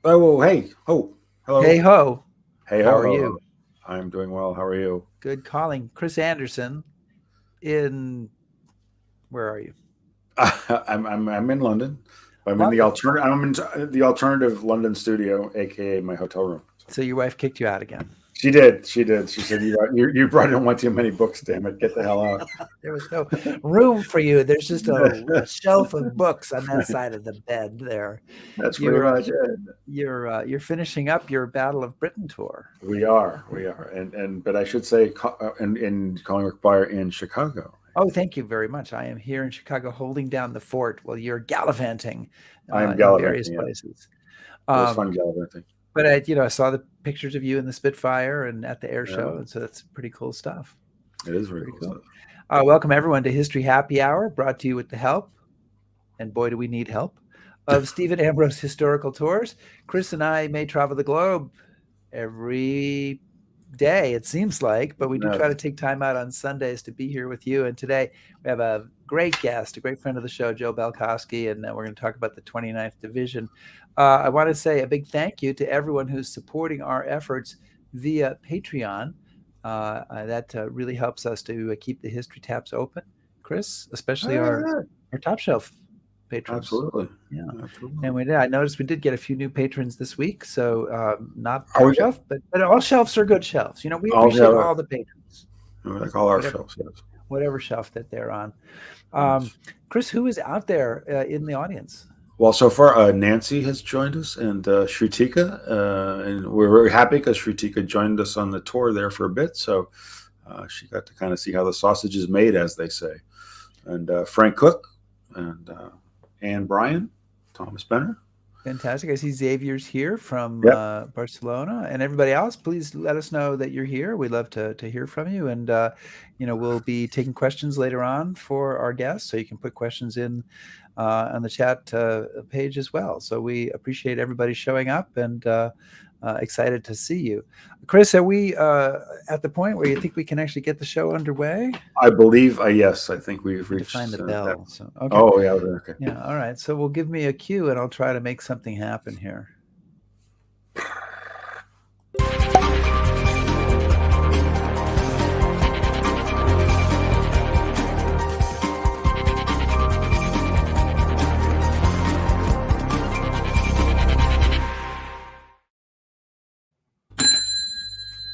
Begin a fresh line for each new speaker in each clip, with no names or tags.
Oh, hey,
Hey
hello,
ho,
hey,
how
ho,
are
ho,
you?
ho. I'm doing well. How are you?
Good calling. Chris Anderson in where are you?
I'm in London. I'm in the
London.
alternative. I'm in the alternative London studio, aka my hotel room. So
So your wife kicked you out again.
she did. She did. She said, "You brought in one too many books. Damn it, get the hell out."
There was no room for you. There's just a shelf of books on that side of the bed there.
That's pretty
You're
much it.
you're finishing up your Battle of Britain tour.
We are, but I should say, in Collingwood Choir in Chicago.
Oh, thank you very much. I am here in Chicago holding down the fort while you're gallivanting
I am
in various
gallivanting. Yeah,
places.
it was
Um,
fun gallivanting.
but I saw the pictures of you in the Spitfire and at the air
Yeah,
show, and so that's pretty cool stuff.
it is very
Pretty
cool
cool.
stuff.
Welcome everyone to History Happy Hour, brought to you with the help, and boy, do we need help, of Stephen Ambrose Historical Tours. Chris and I may travel the globe every day, it seems like, but we do try to
No,
take time out on Sundays to be here with you. And today we have a great guest, a great friend of the show, Joe Balkoski, and we're going to talk about the 29th Division. I want to say a big thank you to everyone who's supporting our efforts via Patreon. That really helps us to keep the history taps open, Chris, especially
yeah,
our top shelf patrons.
absolutely,
Yeah.
absolutely.
And I noticed we did get a few new patrons this week. So not
Oh,
top shelf, but all shelves are good shelves. We
all
appreciate
yeah,
all the patrons,
like all our
whatever
shows. Yes,
whatever shelf that they're on. Um,
yes.
Chris, who is out there in the audience?
Well, so far, Nancy has joined us and Shrutika, and we're very happy because Shrutika joined us on the tour there for a bit. So she got to kind of see how the sausage is made, as they say. And Frank Cook and Anne Bryan, Thomas Benner.
Fantastic. I see Xavier's here from
Yep.
Barcelona. And everybody else, please let us know that you're here. We'd love to hear from you. And, we'll be taking questions later on for our guests. So you can put questions in on the chat page as well. So we appreciate everybody showing up and excited to see you. Chris, are we at the point where you think we can actually get the show underway?
I believe, yes, I think we've
Need to find
reached
the
that.
bell. So, okay.
Oh, yeah, okay.
Yeah. All right. So we'll give me a cue and I'll try to make something happen here.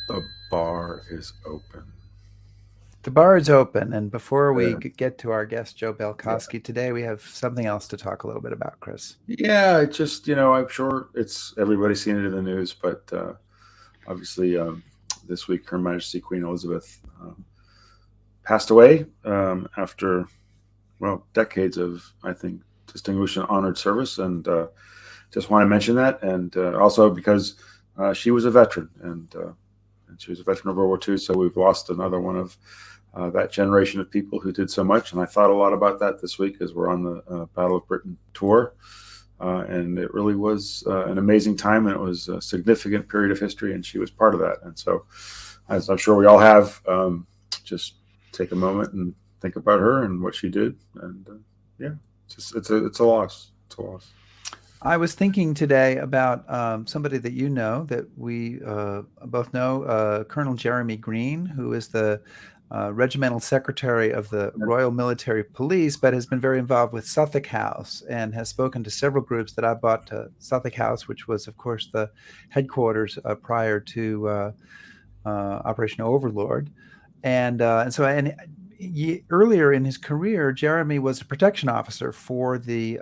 The bar is open.
The bar is open, and before we
Uh,
get to our guest, Joe
yeah.
Balkoski, today we have something else to talk a little bit about, Chris.
Yeah, it just, I'm sure it's everybody's seen it in the news, but obviously this week Her Majesty Queen Elizabeth passed away after, well, decades of, I think, distinguished and honored service. And just want to mention that. And also because she was a veteran and she was a veteran of World War II. So we've lost another one of that generation of people who did so much. And I thought a lot about that this week as we're on the Battle of Britain tour. And it really was an amazing time, and it was a significant period of history, and she was part of that. And so, as I'm sure we all have, just take a moment and think about her and what she did. And yeah, it's a loss. It's a loss.
I was thinking today about somebody that you know that we both know, Colonel Jeremy Green, who is the regimental secretary of the Royal Military Police, but has been very involved with Suffolk House and has spoken to several groups that I brought to Suffolk House, which was, of course, the headquarters prior to Operation Overlord. Earlier in his career, Jeremy was a protection officer for the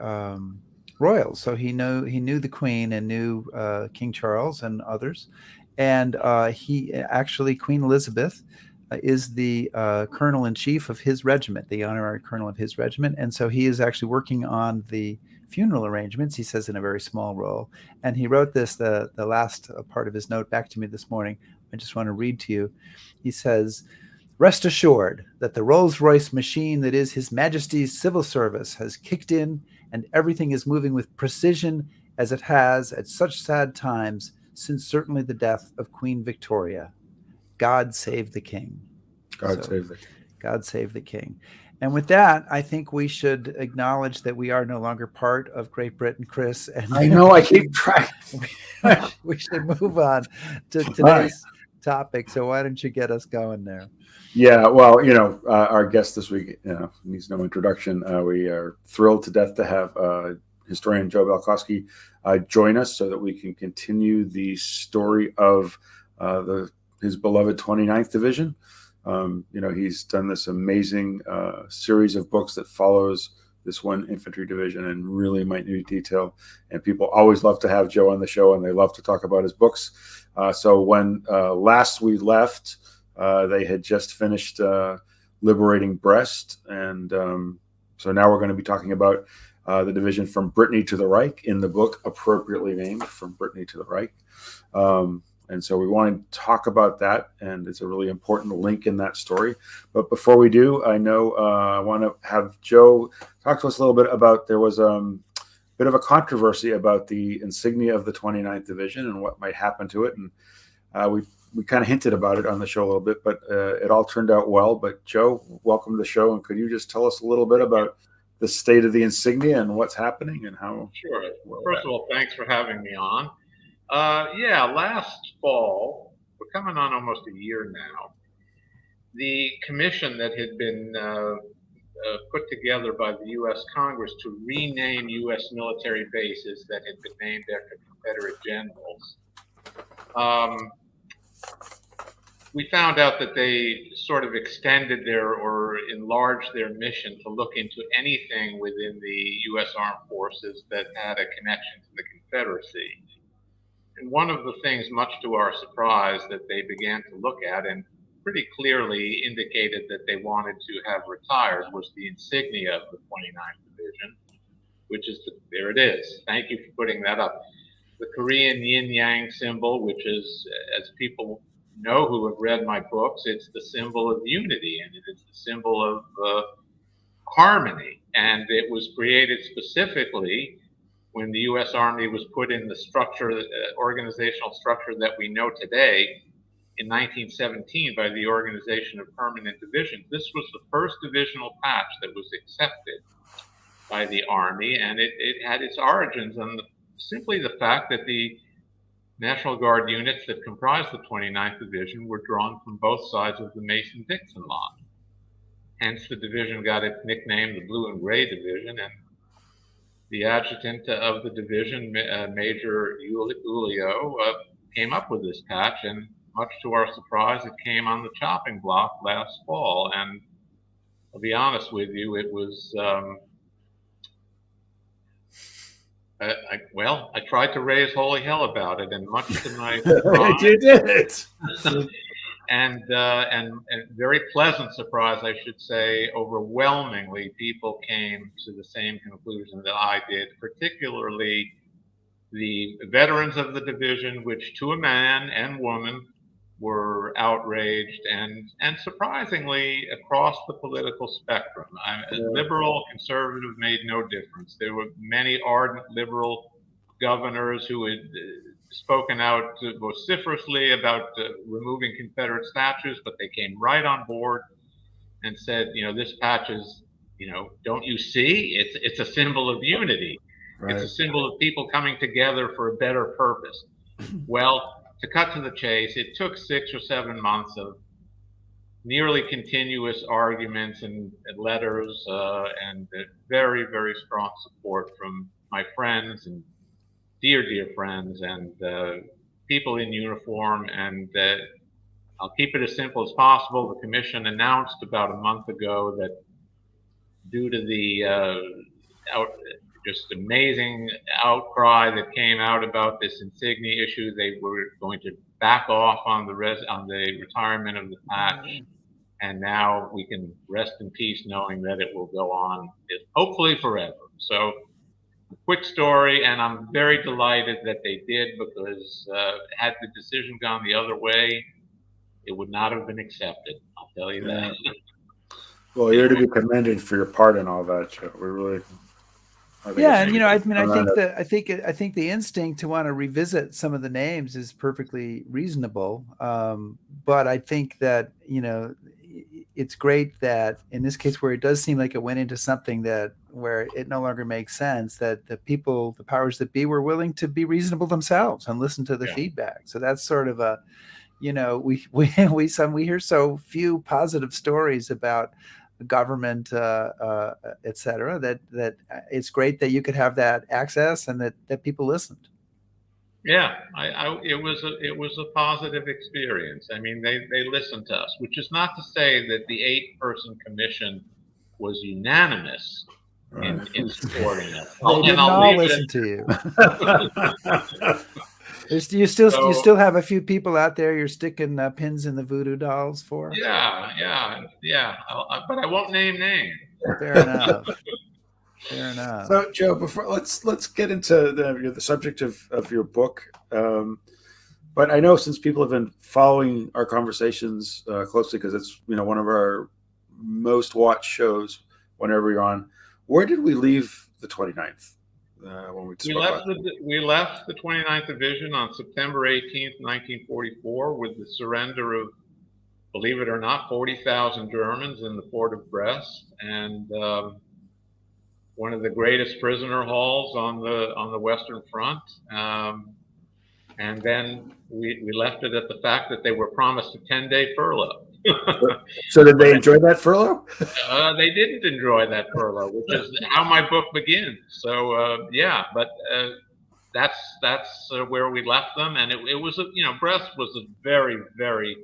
royals, so he knew the Queen and knew King Charles and others, and he actually Queen Elizabeth is the colonel in chief of his regiment, the honorary colonel of his regiment, and so he is actually working on the funeral arrangements. He says in a very small role, and he wrote this the last part of his note back to me this morning. I just want to read to you. He says, "Rest assured that the Rolls-Royce machine that is His Majesty's civil service has kicked in, and everything is moving with precision as it has at such sad times since certainly the death of Queen Victoria. God save the King."
God
So,
save the king.
God save the King. And with that, I think we should acknowledge that we are no longer part of Great Britain, Chris, and
I know I keep track.
we should move on to
All right.
today's topic. So why don't you get us going there?
Yeah, well, our guest this week needs no introduction. We are thrilled to death to have historian Joe Balkoski join us so that we can continue the story of his beloved 29th Division. He's done this amazing series of books that follows this one infantry division in really minute detail. And people always love to have Joe on the show, and they love to talk about his books. So when last we left, they had just finished liberating Brest. And so now we're going to be talking about the division from Brittany to the Reich, in the book appropriately named From Brittany to the Reich. And so we want to talk about that, and it's a really important link in that story. But before we do, I want to have Joe talk to us a little bit about, there was a bit of a controversy about the insignia of the 29th Division and what might happen to it. And we kind of hinted about it on the show a little bit, but it all turned out well. But Joe, welcome to the show. And could you just tell us a little bit about the state of the insignia and what's happening and how?
Sure. First of all, thanks for having me on. Last fall, we're coming on almost a year now, the commission that had been put together by the U.S. Congress to rename U.S. military bases that had been named after Confederate generals, we found out that they sort of extended or enlarged their mission to look into anything within the U.S. Armed Forces that had a connection to the Confederacy. And one of the things, much to our surprise, that they began to look at and pretty clearly indicated that they wanted to have retired was the insignia of the 29th Division, which is, there it is. Thank you for putting that up. The Korean yin-yang symbol, which is, as people know who have read my books, it's the symbol of unity, and it is the symbol of harmony. And it was created specifically when the U.S. Army was put in the structure, organizational structure that we know today in 1917 by the Organization of Permanent Divisions. This was the first divisional patch that was accepted by the Army, and it had its origins on simply the fact that the National Guard units that comprised the 29th Division were drawn from both sides of the Mason-Dixon line. Hence, the division got its nickname, the Blue and Gray Division, and the adjutant of the division, Major Ulio, came up with this patch, and much to our surprise, it came on the chopping block last fall. And I'll be honest with you, it was, I tried to raise holy hell about it, and much to my surprise,
you did it.
and very pleasant surprise, I should say, overwhelmingly people came to the same conclusion that I did, particularly the veterans of the division, which to a man and woman were outraged, and surprisingly across the political spectrum. Liberal, conservative made no difference. There were many ardent liberal governors who had spoken out vociferously about removing Confederate statues, but they came right on board and said, this patch is, don't you see? It's a symbol of unity. Right. It's a symbol of people coming together for a better purpose. Well, to cut to the chase, it took 6 or 7 months of nearly continuous arguments and letters and very, very strong support from my friends and dear friends and people in uniform. And I'll keep it as simple as possible. The commission announced about a month ago that due to the just amazing outcry that came out about this insignia issue, they were going to back off on the retirement of the patch, and now we can rest in peace knowing that it will go on, hopefully forever. So, quick story, and I'm very delighted that they did, because had the decision gone the other way, it would not have been accepted. I'll tell you that.
Well, you're to be commended for your part in all that, Joe. We really.
Yeah, and I think the instinct to want to revisit some of the names is perfectly reasonable. But I think that it's great that in this case, where it does seem like it went into something that where it no longer makes sense, that the people, the powers that be, were willing to be reasonable themselves and listen to the feedback. So that's sort of a, we hear so few positive stories about government, et cetera, that it's great that you could have that access and that people listened.
Yeah, it was a positive experience. I mean, they listened to us, which is not to say that the 8-person commission was unanimous in supporting us.
They didn't all listen to you. You still have a few people out there you're sticking pins in the voodoo dolls for?
Yeah. But I won't name names.
Fair enough.
So, Joe, before let's get into the subject of your book. But I know since people have been following our conversations closely, because it's one of our most watched shows whenever you're on. Where did we leave the 29th? When
we left the 29th Division on September 18th, 1944, with the surrender of, believe it or not, 40,000 Germans in the port of Brest, and one of the greatest prisoner hauls on the Western Front. And then we left it at the fact that they were promised a 10-day furlough.
So did they enjoy that furlough?
They didn't enjoy that furlough, which is how my book begins. So but that's where we left them, and it was Brest was a very, very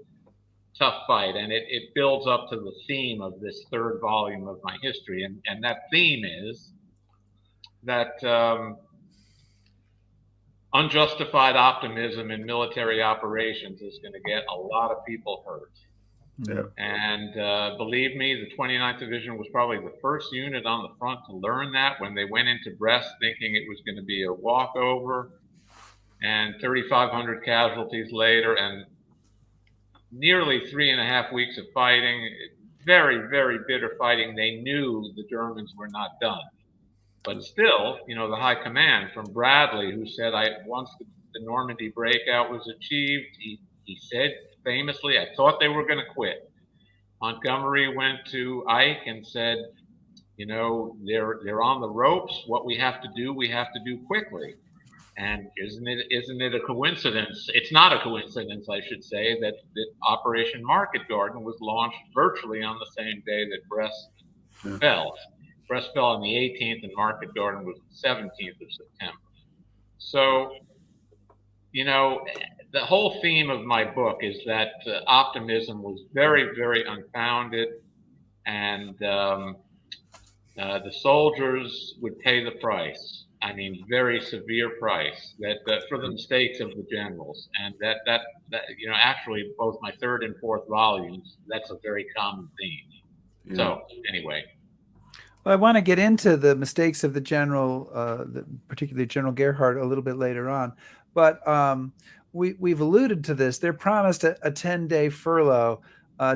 tough fight, and it builds up to the theme of this 3rd volume of my history, and that theme is that unjustified optimism in military operations is going to get a lot of people hurt.
Yeah.
And believe me, the 29th Division was probably the first unit on the front to learn that when they went into Brest thinking it was going to be a walkover. And 3,500 casualties later and nearly 3.5 weeks of fighting, very, very bitter fighting, they knew the Germans were not done. But still, the high command from Bradley, who said, once the Normandy breakout was achieved, he said famously, I thought they were going to quit. Montgomery went to Ike and said, they're on the ropes. What we have to do quickly. And isn't it a coincidence? It's not a coincidence, I should say, that Operation Market Garden was launched virtually on the same day that Brest fell. Brest fell on the 18th and Market Garden was the 17th of September. So, the whole theme of my book is that optimism was very, very unfounded, and the soldiers would pay the price. I mean, very severe price for the mistakes of the generals, and that actually both my 3rd and 4th volumes, that's a very common theme. Yeah. So anyway.
Well, I want to get into the mistakes of the general, particularly General Gerhardt, a little bit later on. But we've alluded to this. They're promised a 10-day furlough.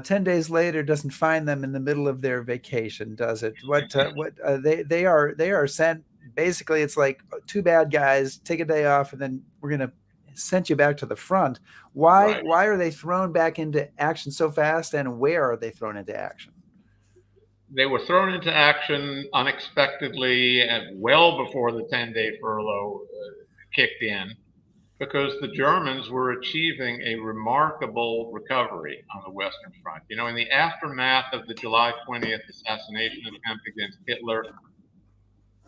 10 days later doesn't find them in the middle of their vacation, does it? They are sent. Basically, it's like, too bad, guys. Take a day off, and then we're going to send you back to the front. Why are they thrown back into action so fast, and where are they thrown into action?
They were thrown into action unexpectedly and well before the 10-day furlough kicked in, because the Germans were achieving a remarkable recovery on the Western Front. In the aftermath of the July 20th assassination attempt against Hitler,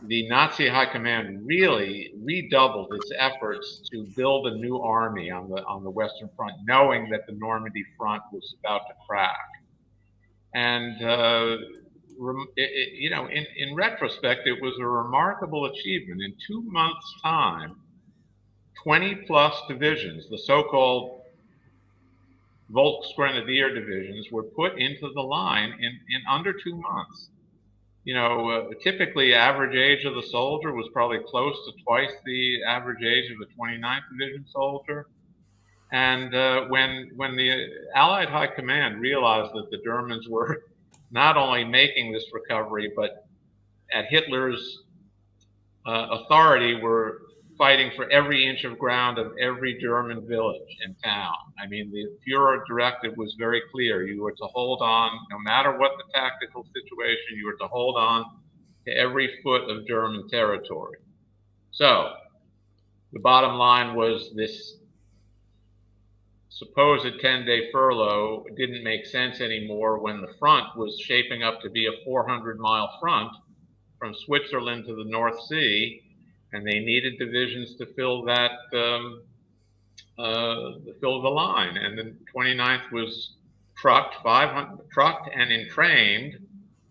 the Nazi high command really redoubled its efforts to build a new army on the Western Front, knowing that the Normandy front was about to crack. And in retrospect, it was a remarkable achievement. In 2 months' time, 20+ divisions, the so-called Volksgrenadier divisions, were put into the line in under 2 months. Typically, average age of the soldier was probably close to twice the average age of a 29th Division soldier. And when the Allied High Command realized that the Germans were not only making this recovery, but at Hitler's authority were fighting for every inch of ground of every German village and town. I mean, the Führer directive was very clear. You were to hold on, no matter what the tactical situation, you were to hold on to every foot of German territory. So the bottom line was this supposed 10-day furlough didn't make sense anymore when the front was shaping up to be a 400-mile front from Switzerland to the North Sea, and they needed divisions to fill that, fill the line. And the 29th was trucked and entrained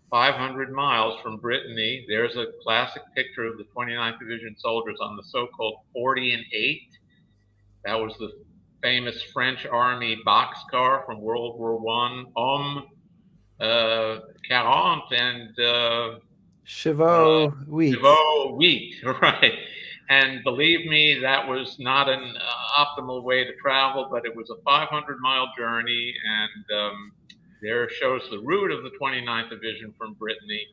500 miles from Brittany. There's a classic picture of the 29th Division soldiers on the so-called 40 and 8. That was the famous French Army boxcar from World War I. 40 and
Chevaux wheat.
Chevaux wheat, right. And believe me, that was not an optimal way to travel, but it was a 500-mile journey, and there shows the route of the 29th Division from Brittany.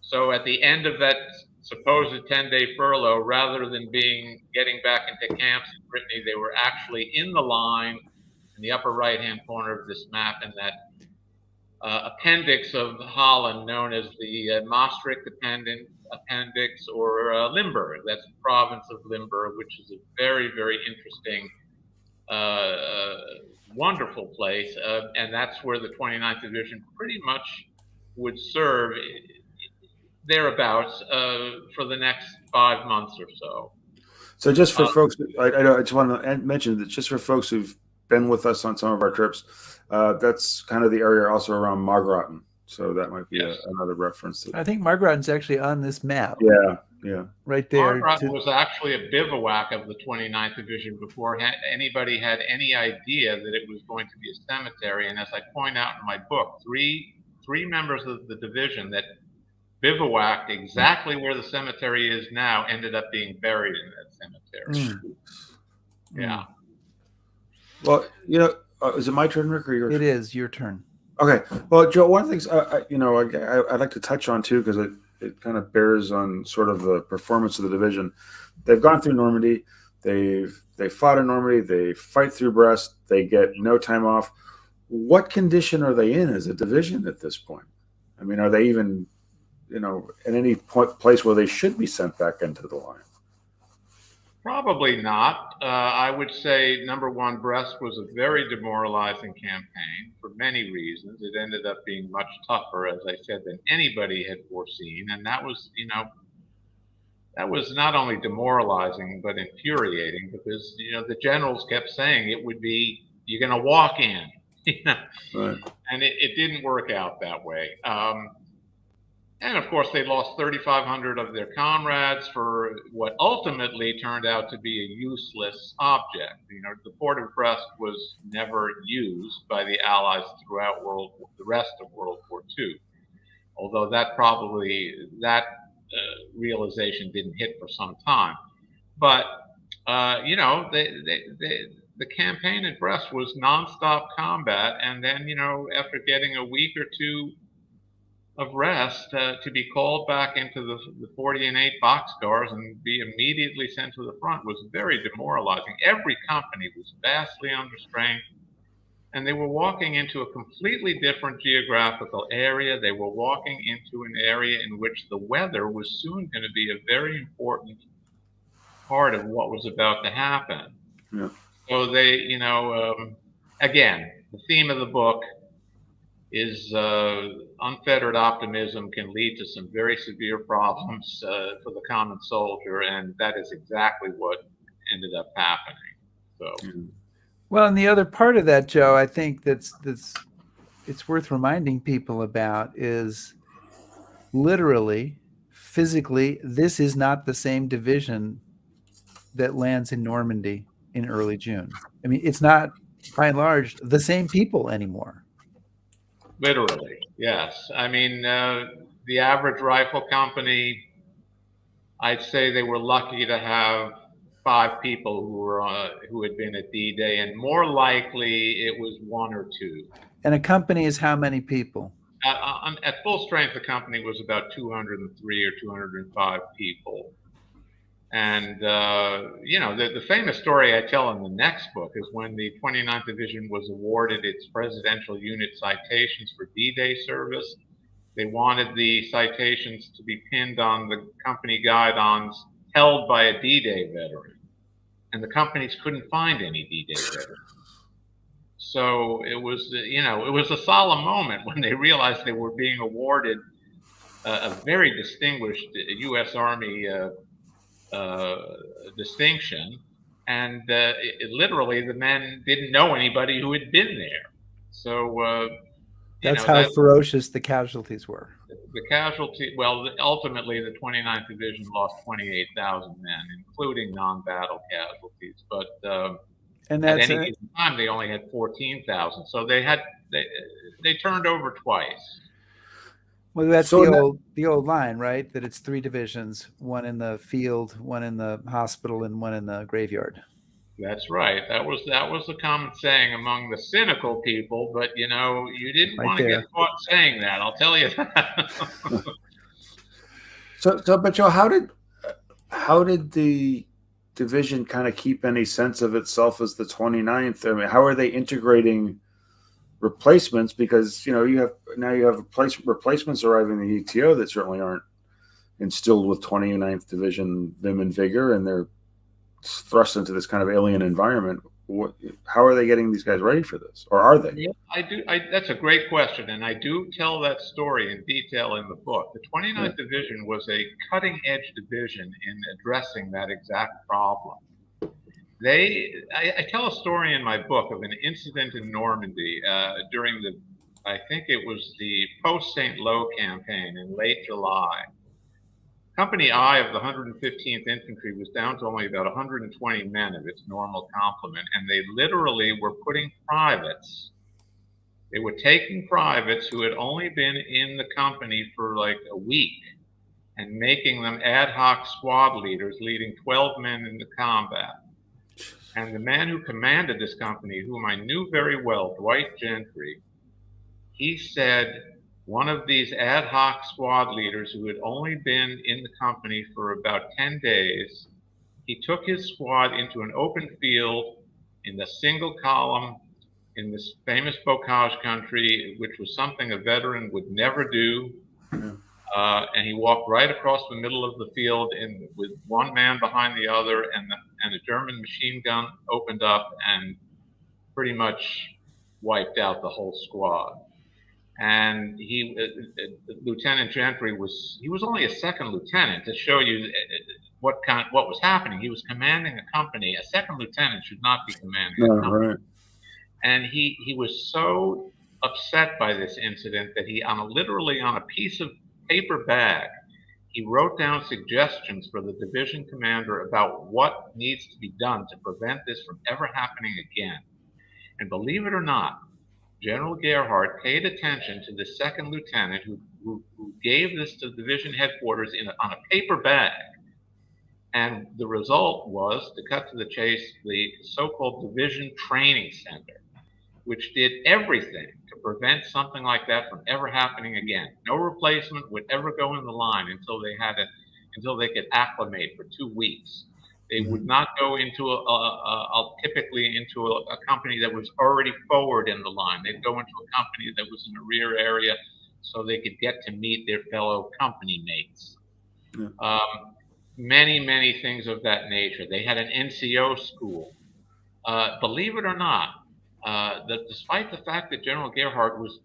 So at the end of that supposed 10-day furlough, rather than getting back into camps in Brittany, they were actually in the line in the upper right-hand corner of this map in that appendix of Holland known as the Maastricht appendix, or Limburg. That's the province of Limburg, which is a very, very interesting, wonderful place. And that's where the 29th Division pretty much would serve thereabouts for the next 5 months or so.
So just for folks, I just want to mention that just for folks who've been with us on some of our trips, that's kind of the area also around Margraten. So that might be another reference.
I think Margraten's actually on this map.
Yeah.
Right there.
Margraten was actually a bivouac of the 29th Division before anybody had any idea that it was going to be a cemetery. And as I point out in my book, three members of the division that bivouacked exactly where the cemetery is now ended up being buried in that cemetery. Yeah.
Well, is it my turn, Rick, or yours?
It is your turn.
Okay. Well, Joe, one of the things I'd like to touch on too, because it kind of bears on sort of the performance of the division. They've gone through Normandy. They fought in Normandy. They fight through Brest. They get no time off. What condition are they in as a division at this point? I mean, are they even in any place where they should be sent back into the line?
Probably not. I would say, number one, Brest was a very demoralizing campaign for many reasons. It ended up being much tougher, as I said, than anybody had foreseen. And that was, that was not only demoralizing, but infuriating, because, the generals kept saying it would be, you're going to walk in,
Right.
And it didn't work out that way. And of course, they lost 3,500 of their comrades for what ultimately turned out to be a useless object. The port of Brest was never used by the Allies throughout the rest of World War II. Although that realization didn't hit for some time. But the campaign at Brest was nonstop combat, and then after getting a week or two of rest, to be called back into the 40 and 8 boxcars and be immediately sent to the front was very demoralizing. Every company was vastly under strain, and they were walking into a completely different geographical area. They were walking into an area in which the weather was soon going to be a very important part of what was about to happen.
Yeah.
So they, again, the theme of the book is unfettered optimism can lead to some very severe problems for the common soldier, and that is exactly what ended up happening. So,
well, and the other part of that, Joe, I think that's it's worth reminding people about is literally, physically, this is not the same division that lands in Normandy in early June. I mean, it's not, by and large, the same people anymore.
Literally, yes. I mean, the average rifle company, I'd say they were lucky to have 5 people who had been at D-Day, and more likely it was 1 or 2.
And a company is how many people?
At full strength, the company was about 203 or 205 people. And, the famous story I tell in the next book is when the 29th Division was awarded its Presidential Unit citations for D-Day service. They wanted the citations to be pinned on the company guidons held by a D-Day veteran. And the companies couldn't find any D-Day veterans. So it was a solemn moment when they realized they were being awarded a very distinguished U.S. Army distinction, and literally the men didn't know anybody who had been there. So
that's how ferocious the casualties were.
The casualty, well, ultimately the 29th Division lost 28,000 men, including non-battle casualties. But
and
at any given time, they only had 14,000. So they turned over twice.
Well, that's the old line, right? That it's 3 divisions: one in the field, one in the hospital, and one in the graveyard.
That's right. That was the common saying among the cynical people, but you didn't want to get caught saying that. I'll tell you that.
But Joe, how did the division kind of keep any sense of itself as the 29th? I mean, how are they integrating replacements? Because you have replacements arriving in the ETO that certainly aren't instilled with 29th Division vim and vigor, and they're thrust into this kind of alien environment. How are they getting these guys ready for this, or are they?
Yeah, that's a great question, and I do tell that story in detail in the book. The 29th Division was a cutting-edge division in addressing that exact problem. I tell a story in my book of an incident in Normandy during I think it was the post-St. Lo campaign in late July. Company I of the 115th Infantry was down to only about 120 men of its normal complement, and they literally were putting privates. They were taking privates who had only been in the company for like a week and making them ad hoc squad leaders, leading 12 men into combat. And the man who commanded this company, whom I knew very well, Dwight Gentry, he said, one of these ad hoc squad leaders who had only been in the company for about 10 days, he took his squad into an open field in the single column in this famous bocage country, which was something a veteran would never do. And he walked right across the middle of the field with one man behind the other, and a German machine gun opened up and pretty much wiped out the whole squad. And Lieutenant Gentry was only a second lieutenant, to show you what was happening. He was commanding a company. A second lieutenant should not be commanding a company. Right. And he was so upset by this incident that he literally on a piece of paper bag, he wrote down suggestions for the division commander about what needs to be done to prevent this from ever happening again. And believe it or not, General Gerhardt paid attention to the second lieutenant who gave this to division headquarters on a paper bag. And the result was, to cut to the chase, the so-called Division Training Center, which did everything to prevent something like that from ever happening again. No replacement would ever go in the line until they could acclimate for 2 weeks. They would not go into typically into a company that was already forward in the line. They'd go into a company that was in the rear area so they could get to meet their fellow company mates. Yeah. Many, many things of that nature. They had an NCO school. Believe it or not, that despite the fact that General Gerhardt was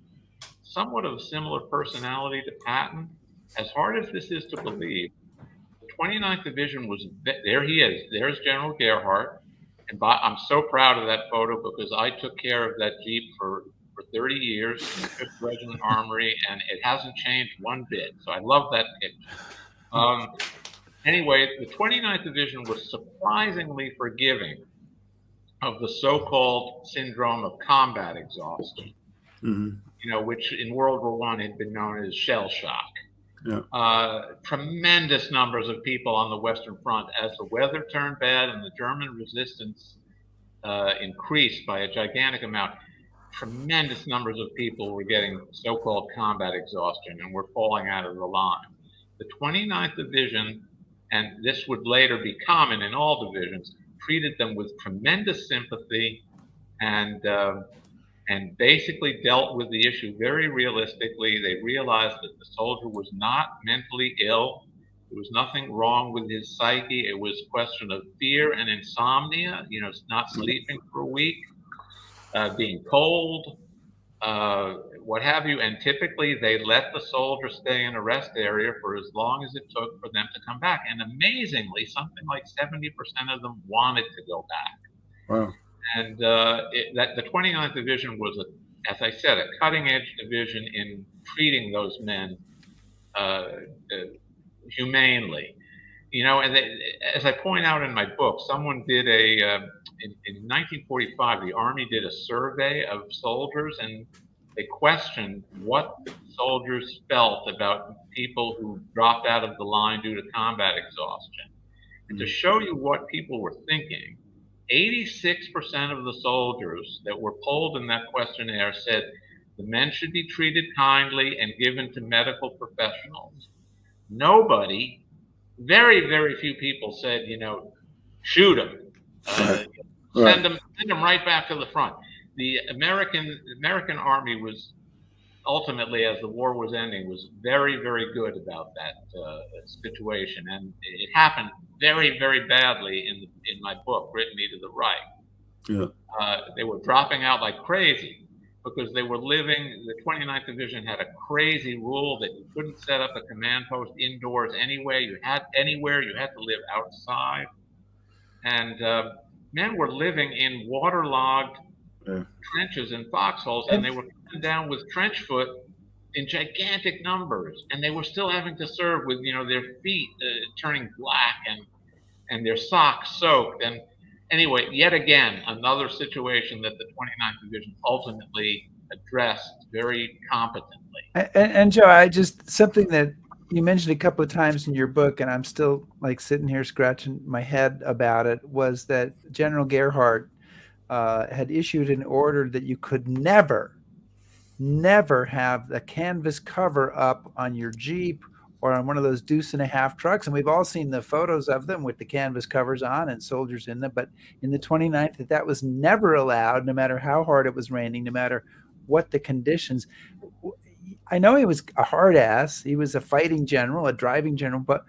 somewhat of a similar personality to Patton, as hard as this is to believe, 29th Division was there. He is. There's General Gerhardt, and I'm so proud of that photo because I took care of that Jeep for 30 years in the 5th Regiment Armory, and it hasn't changed one bit. So I love that picture. Anyway, the 29th Division was surprisingly forgiving of the so-called syndrome of combat exhaustion, which in World War I had been known as shell shock. Yeah. Tremendous numbers of people on the Western Front as the weather turned bad and the German resistance increased by a gigantic amount. Tremendous numbers of people were getting so-called combat exhaustion and were falling out of the line. The 29th Division and this would later be common in all divisions, treated them with tremendous sympathy and basically dealt with the issue very realistically. They realized that the soldier was not mentally ill. There was nothing wrong with his psyche. It was a question of fear and insomnia, not sleeping for a week, being cold, what have you. And typically they let the soldier stay in a rest area for as long as it took for them to come back. And amazingly, something like 70% of them wanted to go back.
Wow.
And the 29th Division was, as I said, a cutting-edge division in treating those men humanely. And as I point out in my book, someone did in 1945, the Army did a survey of soldiers, and they questioned what the soldiers felt about people who dropped out of the line due to combat exhaustion. And to show you what people were thinking, 86% of the soldiers that were polled in that questionnaire said the men should be treated kindly and given to medical professionals. Nobody, very, very few people said, shoot them, send them right back to the front. The American Army was ultimately, as the war was ending, was very, very good about that situation, and it happened very, very badly in my book, Brittany to the Reich.
Yeah.
They were dropping out like crazy because they were living. The 29th Division had a crazy rule that you couldn't set up a command post indoors anyway. You had to live outside, and men were living in waterlogged trenches and foxholes, and they were coming down with trench foot in gigantic numbers, and they were still having to serve with their feet turning black and their socks soaked. And anyway, yet again, another situation that the 29th Division ultimately addressed very competently.
And Joe, something that you mentioned a couple of times in your book, and I'm still like sitting here scratching my head about it, was that General Gerhardt had issued an order that you could never have the canvas cover up on your Jeep or on one of those deuce-and-a-half trucks. And we've all seen the photos of them with the canvas covers on and soldiers in them. But in the 29th, that was never allowed, no matter how hard it was raining, no matter what the conditions. I know he was a hard ass. He was a fighting general, a driving general. But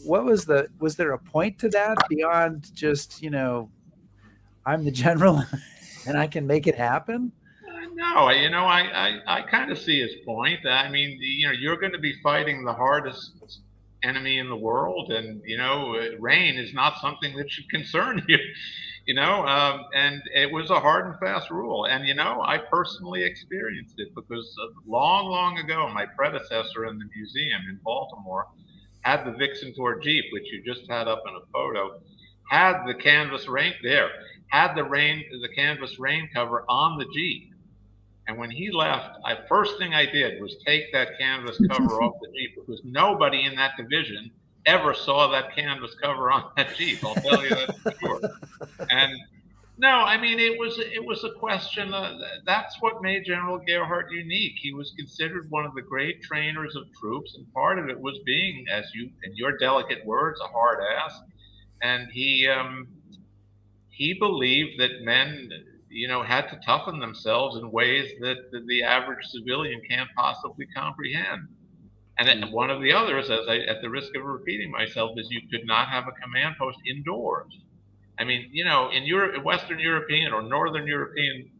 was there a point to that beyond just, I'm the general and I can make it happen?
No, I kind of see his point. I mean, you're going to be fighting the hardest enemy in the world, and rain is not something that should concern you. And it was a hard and fast rule. And I personally experienced it because long ago, my predecessor in the museum in Baltimore had the Vixen Tour Jeep, which you just had up in a photo, had the canvas rain the canvas rain cover on the Jeep. And when he left, first thing I did was take that canvas cover off the Jeep, because nobody in that division ever saw that canvas cover on that Jeep. I'll tell you that for sure. And no, I mean, it was a question. That's what made General Gerhardt unique. He was considered one of the great trainers of troops, and part of it was being, in your delicate words, a hard ass. And he believed that men, had to toughen themselves in ways that the average civilian can't possibly comprehend. And then one of the others, at the risk of repeating myself, is you could not have a command post indoors. I mean, in Western European or Northern European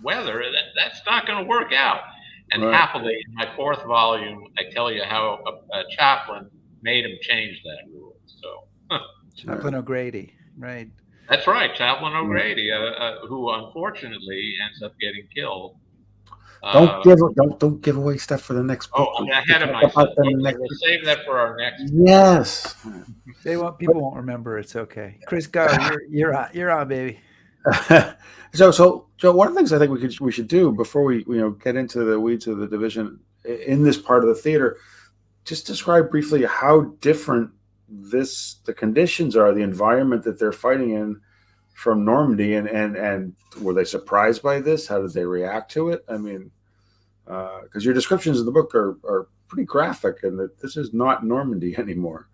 weather, that's not going to work out. And happily, in my fourth volume, I tell you how a chaplain made him change that rule. So
Chaplain O'Grady, right?
That's right, Chaplain O'Grady, who unfortunately ends up getting killed.
Don't give away stuff for the next book.
Oh, I'm ahead of myself. We'll save that for our next.
Yes.
People won't remember. It's okay. Chris, go. You're on, baby.
So Joe, one of the things I think we should do before we get into the weeds of the division in this part of the theater, just describe briefly how different the conditions are, the environment that they're fighting in from Normandy, and were they surprised by this? How did they react to it? I mean, because your descriptions of the book are pretty graphic, and that this is not Normandy anymore.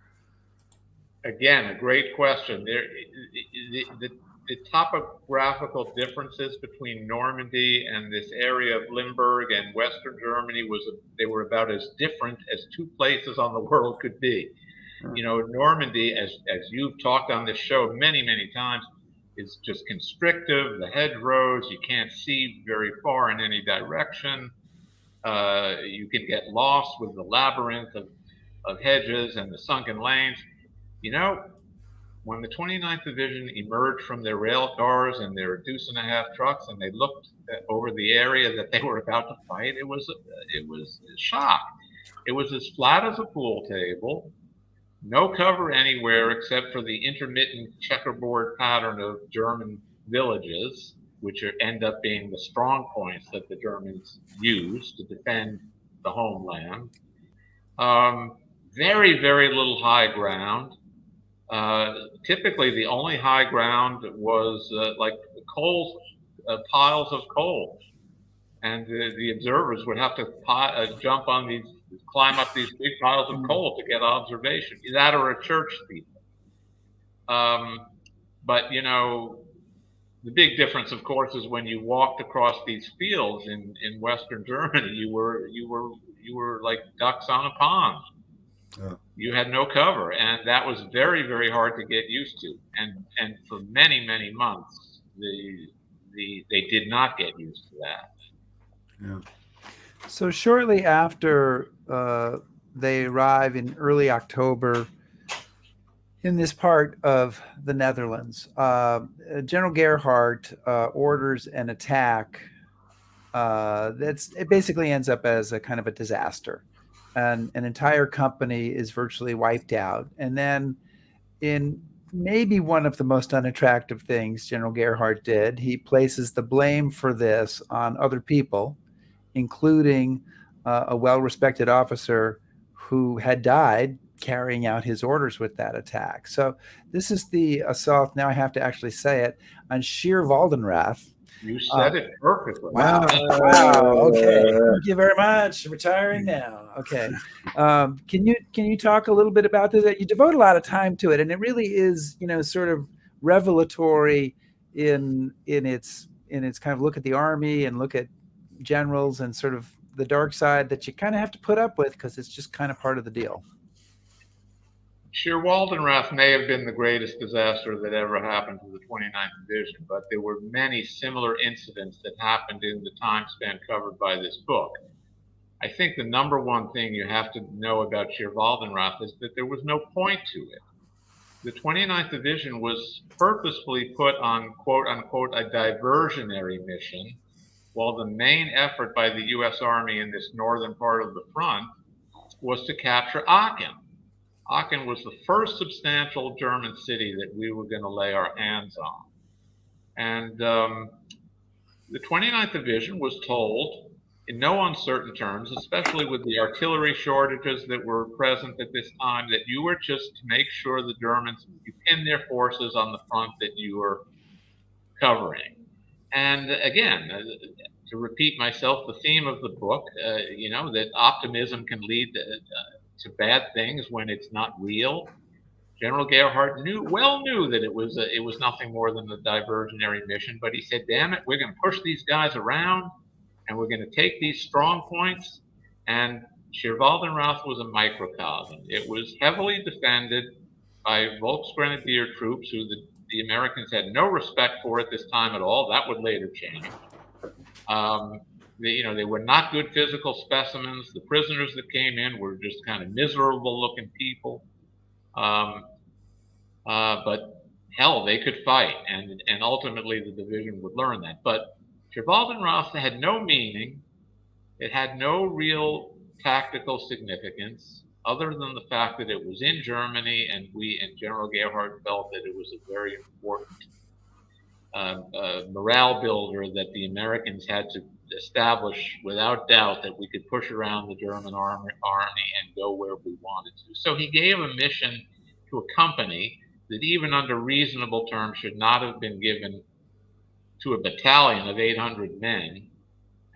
Again, a great question. The topographical differences between Normandy and this area of Limburg and Western Germany they were about as different as two places on the world could be. You know, Normandy, as you've talked on this show many times, is just constrictive. The hedgerows, you can't see very far in any direction. You can get lost with the labyrinth of hedges and the sunken lanes. You know, when the 29th Division emerged from their rail cars and their deuce-and-a-half trucks, and they looked over the area that they were about to fight, it was a shock. It was as flat as a pool table, no cover anywhere except for the intermittent checkerboard pattern of German villages, which end up being the strong points that the Germans use to defend the homeland. Very little high ground. Typically, the only high ground was like coal, piles of coal, and the observers would have to climb up these big piles of coal to get observation. That or a church steeple. But you know, the big difference, of course, is when you walked across these fields in Western Germany, you were like ducks on a pond. Yeah. You had no cover, and that was very hard to get used to. And for many months, they did not get used to that.
Yeah. So shortly after they arrive in early October in this part of the Netherlands, General Gerhardt orders an attack. It basically ends up as a kind of a disaster. And an entire company is virtually wiped out. And then in maybe one of the most unattractive things General Gerhardt did, he places the blame for this on other people, including a well-respected officer who had died carrying out his orders with that attack. So this is the assault, now I have to actually say it, on Sheer Waldenrath.
You said it perfectly.
Wow. Okay. Thank you very much. Retiring now. Okay. Can you talk a little bit about this? You devote a lot of time to it, and it really is, sort of revelatory in its kind of look at the army and look at generals and sort of the dark side that you kind of have to put up with because it's just kind of part of the deal.
Sheer Waldenrath may have been the greatest disaster that ever happened to the 29th Division, but there were many similar incidents that happened in the time span covered by this book. I think the number one thing you have to know about Sheer Waldenrath is that there was no point to it. The 29th Division was purposefully put on, quote unquote, a diversionary mission, while the main effort by the U.S. Army in this northern part of the front was to capture Aachen. Aachen was the first substantial German city that we were going to lay our hands on. And the 29th Division was told in no uncertain terms, especially with the artillery shortages that were present at this time, that you were just to make sure the Germans, you pin their forces on the front that you were covering. And again, to repeat myself, the theme of the book, that optimism can lead to bad things when it's not real. General Gerhardt knew that it was nothing more than a diversionary mission, but he said, damn it, we're going to push these guys around and we're going to take these strong points. And Sheer Waldenrath was a microcosm. It was heavily defended by Volksgrenadier troops who the Americans had no respect for at this time at all. That would later change. They were not good physical specimens. The prisoners that came in were just kind of miserable-looking people. But hell, they could fight, and ultimately the division would learn that. But Sheer Waldenrath had no meaning. It had no real tactical significance, other than the fact that it was in Germany, and General Gerhardt felt that it was a very important morale builder that the Americans had to establish without doubt that we could push around the German army and go where we wanted to. So he gave a mission to a company that even under reasonable terms should not have been given to a battalion of 800 men.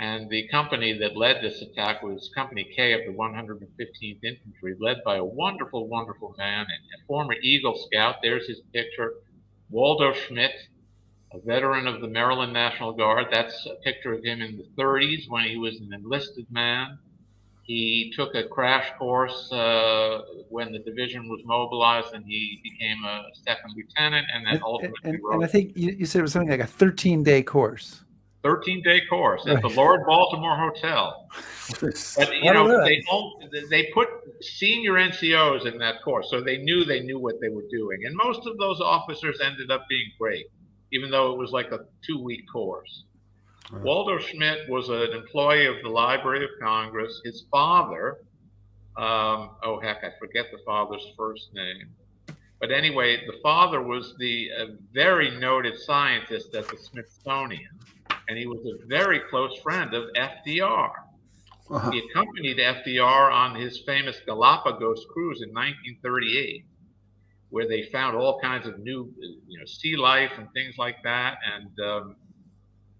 And the company that led this attack was Company K of the 115th Infantry, led by a wonderful, wonderful man, and a former Eagle Scout. There's his picture, Waldo Schmidt, a veteran of the Maryland National Guard. That's a picture of him in the 30s when he was an enlisted man. He took a crash course when the division was mobilized, and he became a second lieutenant, and then ultimately
and I think you said it was something like a 13-day course.
13-day course at
Right.
the Lord Baltimore Hotel. But they put senior NCOs in that course, so they knew what they were doing. And most of those officers ended up being great, even though it was like a 2-week course. Right. Waldo Schmidt was an employee of the Library of Congress. His father, I forget the father's first name. But anyway, the father was the very noted scientist at the Smithsonian, and he was a very close friend of FDR. Uh-huh. He accompanied FDR on his famous Galapagos cruise in 1938, where they found all kinds of new, sea life and things like that. And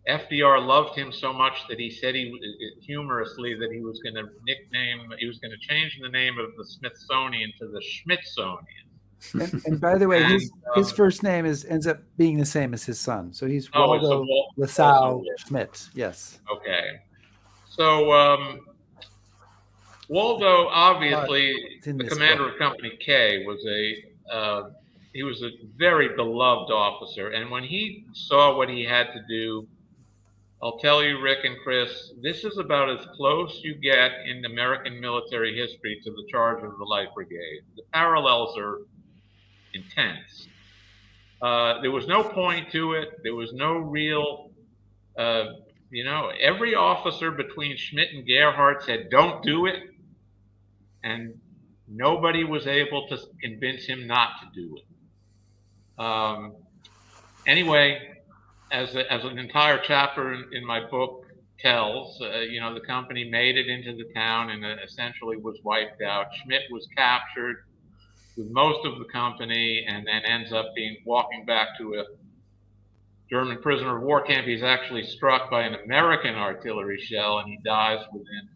FDR loved him so much that he said humorously that he was going to change the name of the Smithsonian to the Schmidtsonian.
And by the way, his first name ends up being the same as his son. So he's Waldo LaSalle Schmidt. Yes.
Okay. So Waldo, obviously, the commander of Company K, was a very beloved officer. And when he saw what he had to do, I'll tell you, Rick and Chris, this is about as close you get in American military history to the charge of the Light Brigade. The parallels are intense. There was no point to it. There was no real, every officer between Schmidt and Gerhardt said, don't do it. And nobody was able to convince him not to do it. Anyway, as an entire chapter in my book tells, the company made it into the town and essentially was wiped out. Schmidt was captured with most of the company, and then ends up walking back to a German prisoner of war camp. He's actually struck by an American artillery shell, and he dies within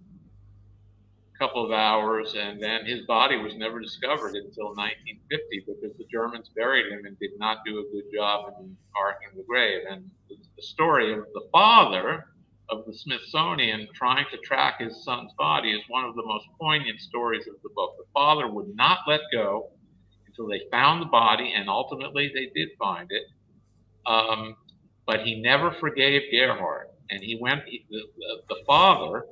a couple of hours. And then his body was never discovered until 1950 because the Germans buried him and did not do a good job in marking the grave. And the story of the father of the Smithsonian trying to track his son's body is one of the most poignant stories of the book. The father would not let go until they found the body, and ultimately they did find it. But he never forgave Gerhardt, and the father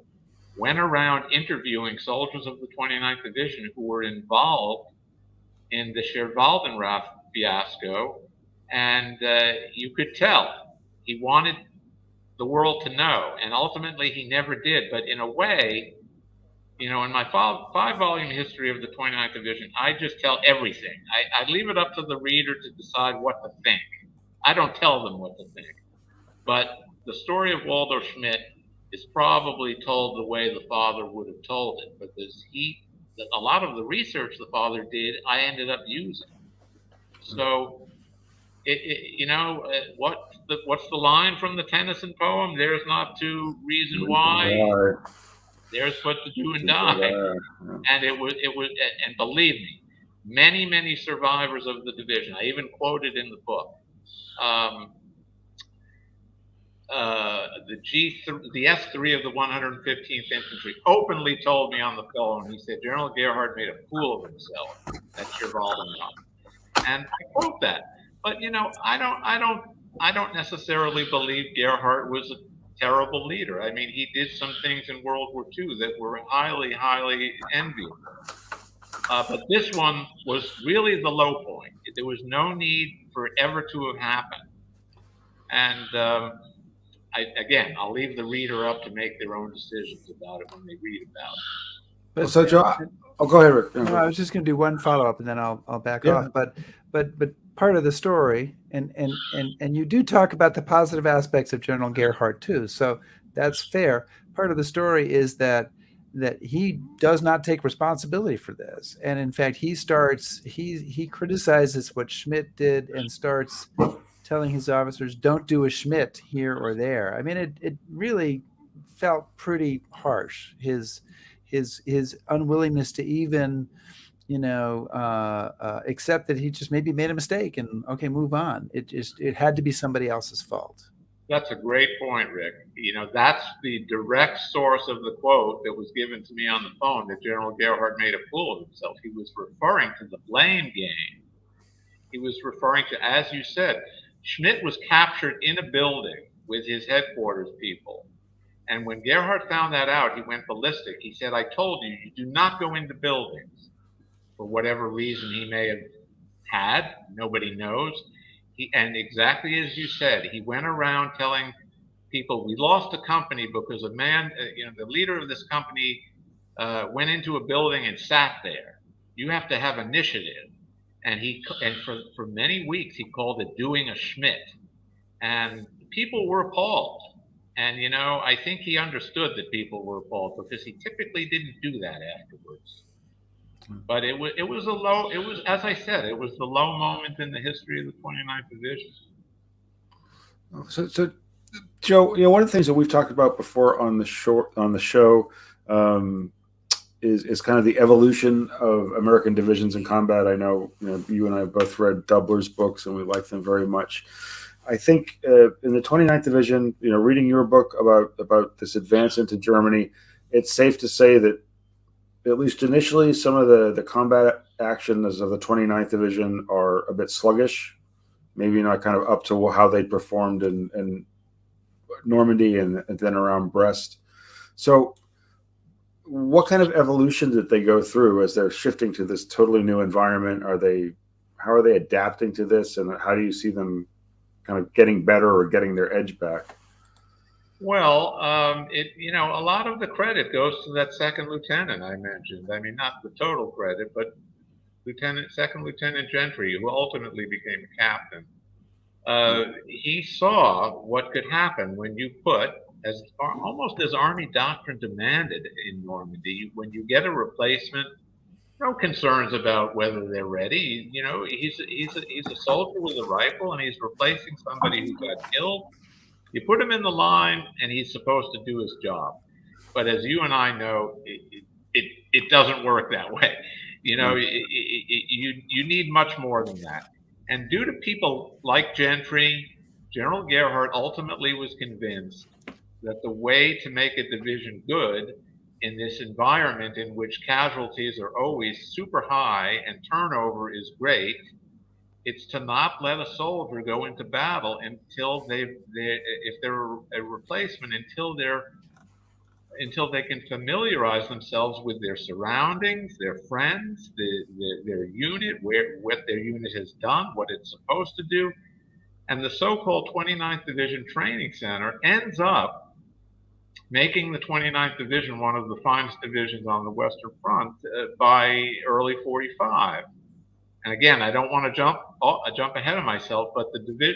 went around interviewing soldiers of the 29th Division who were involved in the Scherwaldenrath fiasco, and you could tell he wanted the world to know, and ultimately he never did. But in a way, in my 5-volume history of the 29th Division, I just tell everything. I leave it up to the reader to decide what to think. I don't tell them what to think. But the story of Waldo Schmidt is probably told the way the father would have told it, because a lot of the research the father did, I ended up using. So, what's the line from the Tennyson poem? There's not to reason why. There's but to do and die. And it was, and believe me, many, many survivors of the division, I even quoted in the book, the S3 of the 115th Infantry openly told me on the phone, he said, General Gerhardt made a fool of himself at Scherwaldenrath. And I quote that. But, I don't necessarily believe Gerhardt was a terrible leader. I mean, he did some things in World War II that were highly, highly enviable. But this one was really the low point. There was no need for it ever to have happened. And I'll leave the reader up to make their own decisions about it when they read about it.
But, so, Joe, go ahead, Rick.
No, I was just going to do one follow-up, and then I'll back off. But part of the story, and you do talk about the positive aspects of General Gerhardt too, so that's fair. Part of the story is that he does not take responsibility for this, and in fact, he criticizes what Schmidt did and starts telling his officers, "Don't do a Schmidt here or there." I mean, it really felt pretty harsh. His unwillingness to even accept that he just maybe made a mistake and okay, move on. It had to be somebody else's fault.
That's a great point, Rick. That's the direct source of the quote that was given to me on the phone that General Gerhardt made a fool of himself. He was referring to the blame game. He was referring to, as you said, Schmidt was captured in a building with his headquarters people. And when Gerhardt found that out, he went ballistic. He said, I told you, you do not go into buildings. For whatever reason he may have had, nobody knows. And exactly as you said, he went around telling people, we lost a company because a man, the leader of this company went into a building and sat there. You have to have initiative. And for many weeks he called it doing a Schmidt. And people were appalled. And I think he understood that people were appalled because he typically didn't do that afterwards. But it was as I said, it was the low moment in the history of the 29th Division.
So Joe, one of the things that we've talked about before on the show is kind of the evolution of American divisions in combat. I know, you and I have both read Doubler's books, and we like them very much. I think in the 29th Division, reading your book about this advance into Germany, it's safe to say that at least initially, some of the combat actions of the 29th Division are a bit sluggish, maybe not kind of up to how they performed in Normandy and then around Brest. So what kind of evolution did they go through as they're shifting to this totally new environment? How are they adapting to this, and how do you see them kind of getting better or getting their edge back?
Well, a lot of the credit goes to that second lieutenant I mentioned. I mean, not the total credit, but Second Lieutenant Gentry, who ultimately became a captain. He saw what could happen when you put, almost as Army doctrine demanded in Normandy, when you get a replacement, no concerns about whether they're ready. He's a soldier with a rifle, and he's replacing somebody who got killed. You put him in the line, and he's supposed to do his job. But as you and I know, it doesn't work that way. You need much more than that. And due to people like Gentry, General Gerhardt ultimately was convinced that the way to make a division good in this environment in which casualties are always super high and turnover is great, it's to not let a soldier go into battle until if they're a replacement, until they can familiarize themselves with their surroundings, their friends, their unit, what their unit has done, what it's supposed to do. And the so-called 29th Division Training Center ends up making the 29th Division one of the finest divisions on the Western Front by early 45. And again, I don't want to jump ahead of myself, but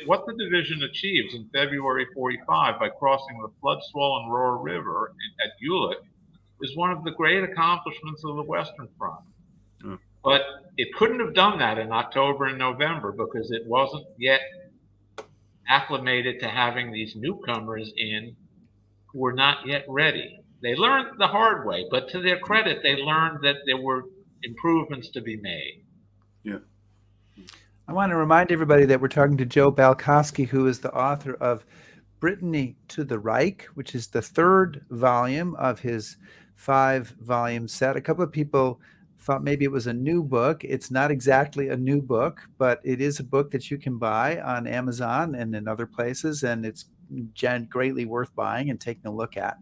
what the division achieves in February 45 by crossing the flood-swollen Rohr River at Jülich is one of the great accomplishments of the Western Front. Mm. But it couldn't have done that in October and November because it wasn't yet acclimated to having these newcomers in who were not yet ready. They learned the hard way, but to their credit, they learned that there were improvements to be made.
Yeah.
I want to remind everybody that we're talking to Joe Balkoski, who is the author of Brittany to the Reich, which is the third volume of his 5-volume set. A couple of people thought maybe it was a new book. It's not exactly a new book, but it is a book that you can buy on Amazon and in other places, and it's greatly worth buying and taking a look at.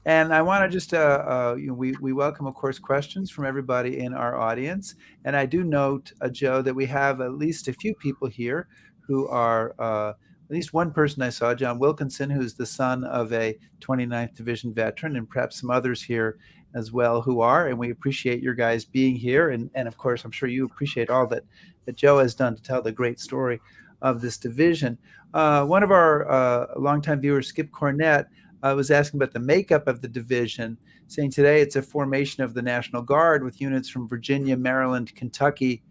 And I want to just, we welcome, of course, questions from everybody in our audience. And I do note, Joe, that we have at least a few people here who are, at least one person I saw, John Wilkinson, who's the son of a 29th Division veteran, and perhaps some others here as well who are. And we appreciate your guys being here. And of course, I'm sure you appreciate all that Joe has done to tell the great story of this division. One of our longtime viewers, Skip Cornett, was asking about the makeup of the division, saying today it's a formation of the National Guard with units from Virginia, Maryland, Kentucky,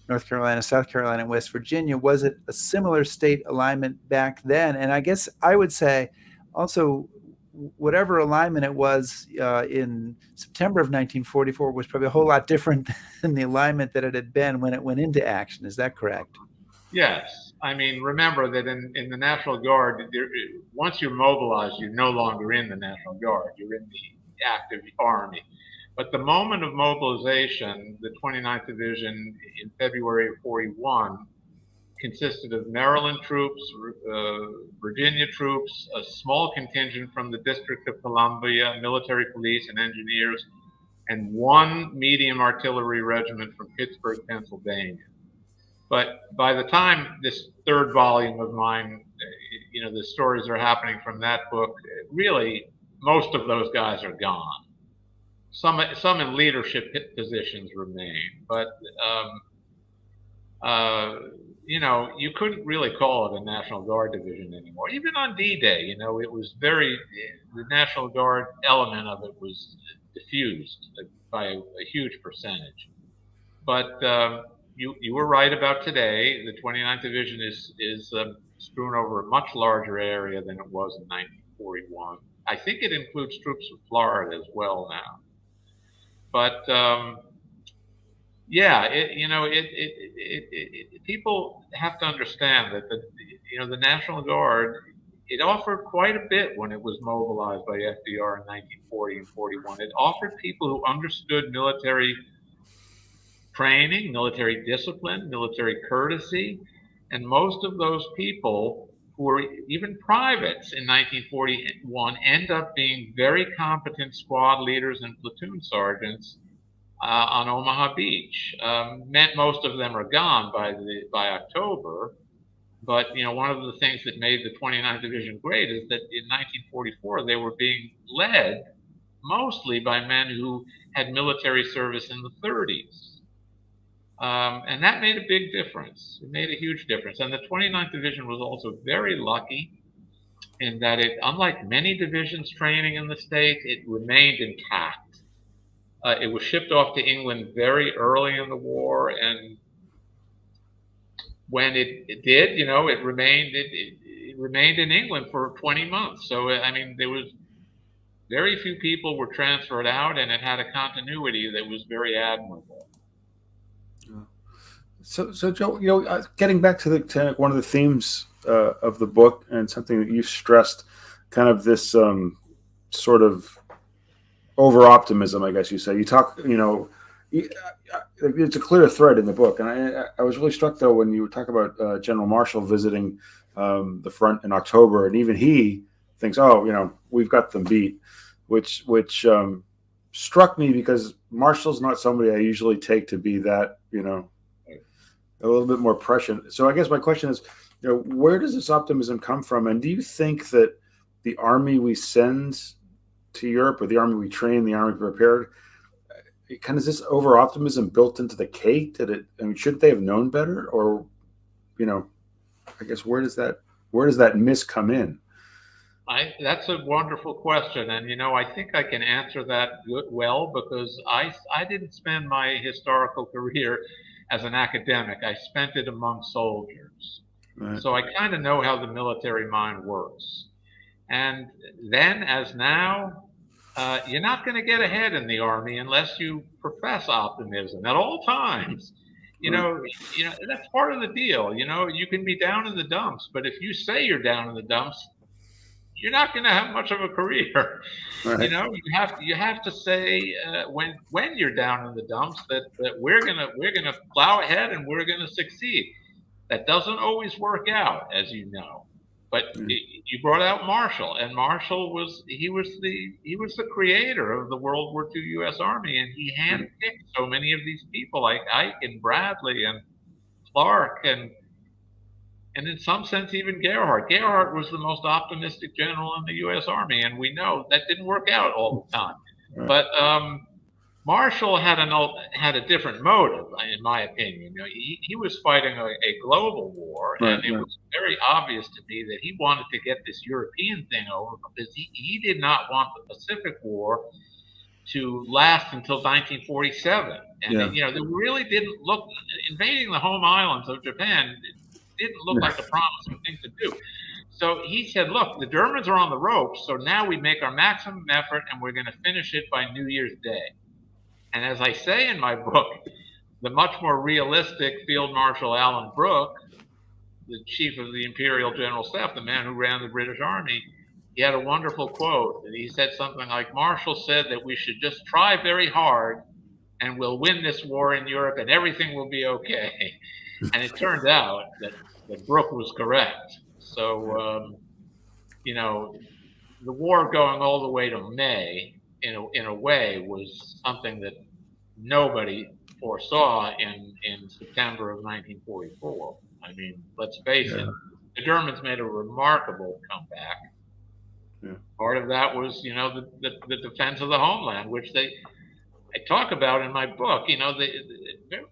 North Carolina, South Carolina, and West Virginia. Was it a similar state alignment back then? And I guess I would say also, whatever alignment it was in September of 1944 was probably a whole lot different than the alignment that it had been when it went into action. Is that correct?
Yes. I mean, remember that in the National Guard, once you're mobilized, you're no longer in the National Guard. You're in the active Army. But the moment of mobilization, the 29th Division in February of 41 consisted of Maryland troops, Virginia troops, a small contingent from the District of Columbia, military police and engineers, and one medium artillery regiment from Pittsburgh, Pennsylvania. But by the time this third volume of mine, the stories are happening from that book, really, most of those guys are gone. Some in leadership positions remain, but you couldn't really call it a National Guard division anymore. Even on D-Day, it was the National Guard element of it was diffused by a huge percentage. But you were right about today. The 29th Division is strewn over a much larger area than it was in 1941. I think it includes troops from Florida as well now. But people have to understand that the National Guard, it offered quite a bit when it was mobilized by FDR in 1940 and 41. It offered people who understood military training, military discipline, military courtesy, and most of those people who were even privates in 1941 end up being very competent squad leaders and platoon sergeants on Omaha Beach. Most of them are gone by October, but one of the things that made the 29th Division great is that in 1944 they were being led mostly by men who had military service in the 30s. And that made a big difference. It made a huge difference. And the 29th Division was also very lucky in that unlike many divisions training in the States, it remained intact. It was shipped off to England very early in the war, and when it did, it remained in England for 20 months. So I mean, there was very few people were transferred out, and it had a continuity that was very admirable.
So Joe, getting back to one of the themes of the book, and something that you stressed, kind of this sort of over optimism, I guess you say. You talk, it's a clear thread in the book, and I was really struck though when you talk about General Marshall visiting the front in October, and even he thinks, we've got them beat, which struck me because Marshall's not somebody I usually take to be that, a little bit more prescient. So I guess my question is, where does this optimism come from? And do you think that the army we send to Europe, or the army we train, the army prepared, is this over optimism built into the cake? Shouldn't they have known better? Or, I guess where does that miss come in?
That's a wonderful question, and I think I can answer that well because I didn't spend my historical career as an academic. I spent it among soldiers. Right. So I kind of know how the military mind works. And then, as now, you're not going to get ahead in the Army unless you profess optimism at all times. That's part of the deal. You can be down in the dumps, but if you say you're down in the dumps, you're not going to have much of a career. Right. You have to say when you're down in the dumps that we're gonna plow ahead and we're gonna succeed. That doesn't always work out, as you know. But you brought out Marshall, and Marshall was the creator of the World War II U.S. Army, and he handpicked so many of these people like Ike and Bradley and Clark and in some sense even Gerhardt. Gerhardt was the most optimistic general in the U.S. Army, and we know that didn't work out all the time. Right. But Marshall had a different motive, in my opinion. He was fighting a global war, and it was very obvious to me that he wanted to get this European thing over because he did not want the Pacific War to last until 1947. And they really didn't look invading the home islands of Japan. Didn't look like a promising thing to do. So he said, look, the Germans are on the ropes, so now we make our maximum effort and we're going to finish it by New Year's Day. And as I say in my book, the much more realistic Field Marshal Alan Brooke, the chief of the Imperial General Staff, the man who ran the British Army, he had a wonderful quote. And he said something like, Marshall said that we should just try very hard and we'll win this war in Europe and everything will be okay. And it turned out that Brooke was correct. So, the war going all the way to May, in a way, was something that nobody foresaw in September of 1944. I mean, let's face it, the Germans made a remarkable comeback.
Yeah.
Part of that was, the defense of the homeland, which I talk about in my book. They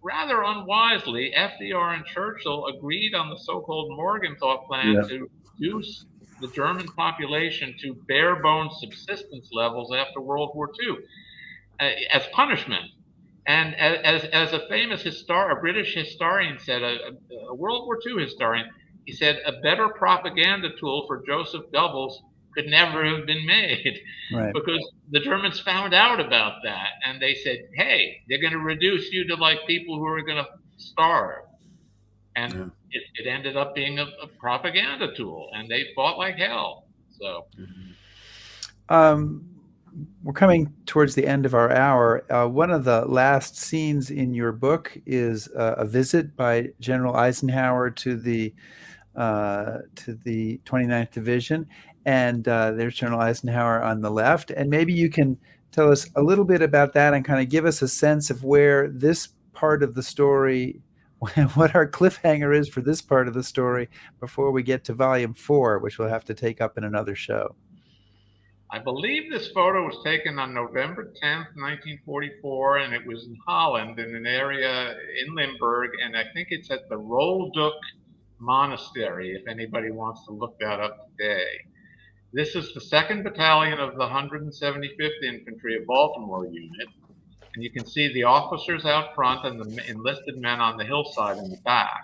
rather unwisely, FDR and Churchill agreed on the so-called Morgenthau plan to reduce the German population to bare bones subsistence levels after World War II as punishment. And as a famous a British historian said, a World War II historian, he said, a better propaganda tool for Joseph Goebbels could never have been made,
right.
Because the Germans found out about that and they said, hey, they're going to reduce you to like people who are going to starve. And it ended up being a propaganda tool, and they fought like hell. So,
we're coming towards the end of our hour. One of the last scenes in your book is a visit by General Eisenhower to the 29th Division, and there's General Eisenhower on the left. And maybe you can tell us a little bit about that and kind of give us a sense of where this part of the story, what our cliffhanger is for this part of the story before we get to volume 4, which we'll have to take up in another show.
I believe this photo was taken on November 10th, 1944, and it was in Holland, in an area in Limburg, and I think it's at the Rolduc Monastery, if anybody wants to look that up today. This is the 2nd Battalion of the 175th Infantry, a Baltimore unit, and you can see the officers out front and the enlisted men on the hillside in the back.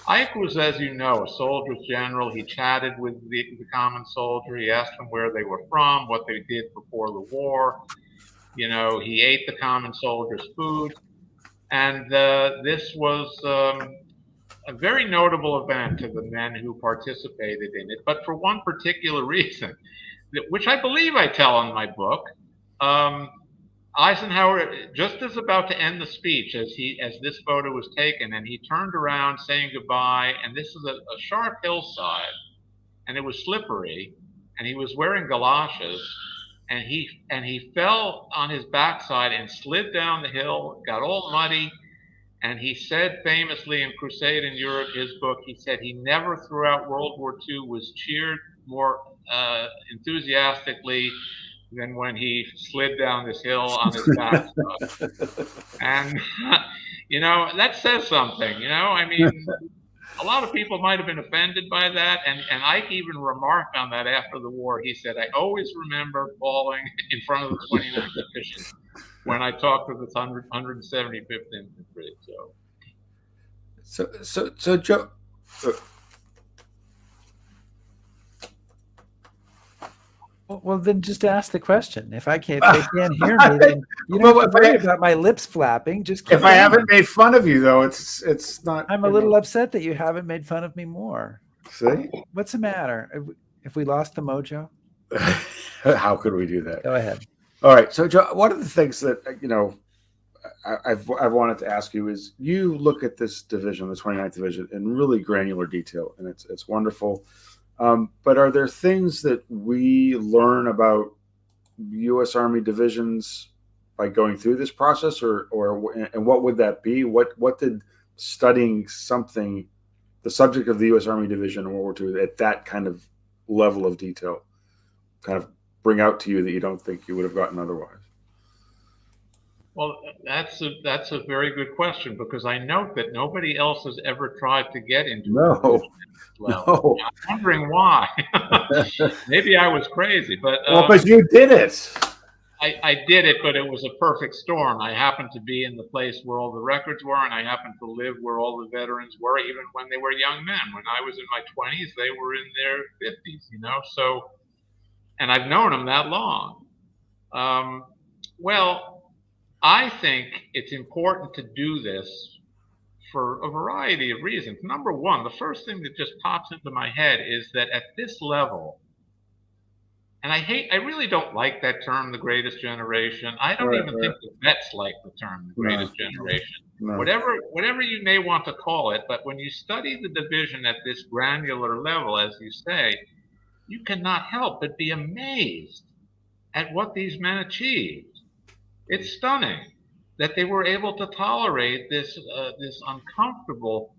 Ike was, as you know, a soldier's general. He chatted with the common soldier. He asked them where they were from, what they did before the war. He ate the common soldier's food. And this was a very notable event to the men who participated in it, but for one particular reason, which I believe I tell in my book. Eisenhower just is about to end the speech as this photo was taken, and he turned around saying goodbye. And this is a sharp hillside, and it was slippery, and he was wearing galoshes, and he fell on his backside and slid down the hill, got all muddy. And he said famously in Crusade in Europe, his book, he said he never throughout World War II was cheered more enthusiastically than when he slid down this hill on his back. And, that says something, I mean, a lot of people might have been offended by that. And Ike even remarked on that after the war. He said, I always remember falling in front of the 29th Division when I talked to the 175th Infantry.
So Joe,
well, then just ask the question. If they can't hear me, then you don't have to worry about my lips flapping. Just keep
if I haven't made fun of you, though, it's not.
I'm a little upset that you haven't made fun of me more.
See,
what's the matter? If we lost the mojo,
how could we do that?
Go ahead.
All right. So, Joe, one of the things that I've wanted to ask you is, you look at this division, the 29th Division, in really granular detail, and it's wonderful. But are there things that we learn about U.S. Army divisions by going through this process, and what would that be? What did studying the subject of the U.S. Army division in World War II at that kind of level of detail kind of bring out to you that you don't think you would have gotten otherwise?
Well, that's a very good question, because I note that nobody else has ever tried to get into it.
No.
I'm wondering why. Maybe I was crazy, but
but you did it.
I did it, but it was a perfect storm. I happened to be in the place where all the records were, and I happened to live where all the veterans were, even when they were young men. When I was in my 20s, they were in their 50s, So, and I've known them that long. Well, I think it's important to do this for a variety of reasons. Number one, the first thing that just pops into my head is that at this level, and I really don't like that term, the greatest generation. I don't even think the vets like the term, the greatest generation.
No.
Whatever you may want to call it, but when you study the division at this granular level, as you say, you cannot help but be amazed at what these men achieved. It's stunning that they were able to tolerate this uncomfortable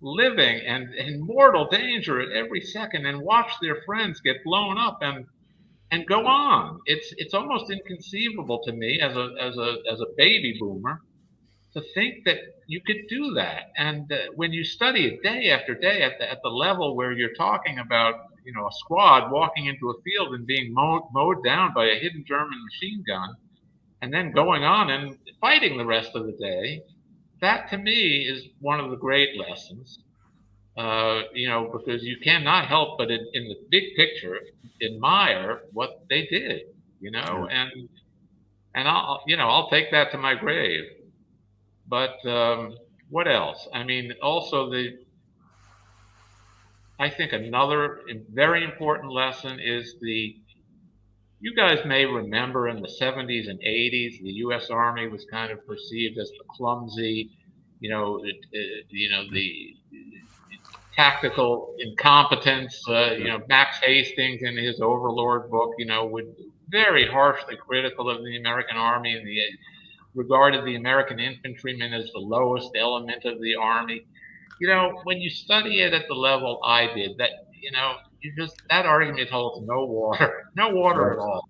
living and in mortal danger at every second, and watch their friends get blown up and go on. It's almost inconceivable to me as a baby boomer to think that you could do that. And when you study it day after day at the level where you're talking about, a squad walking into a field and being mowed down by a hidden German machine gun, and then going on and fighting the rest of the day, that to me is one of the great lessons. Because you cannot help but in the big picture admire what they did, and I'll take that to my grave. But what else? I mean, also I think another very important lesson is you guys may remember in the 70s and 80s, the U.S. Army was kind of perceived as the clumsy, the tactical incompetence. Max Hastings in his Overlord book, would very harshly critical of the American Army and regarded the American infantrymen as the lowest element of the Army. When you study it at the level I did, that that argument holds no water at all.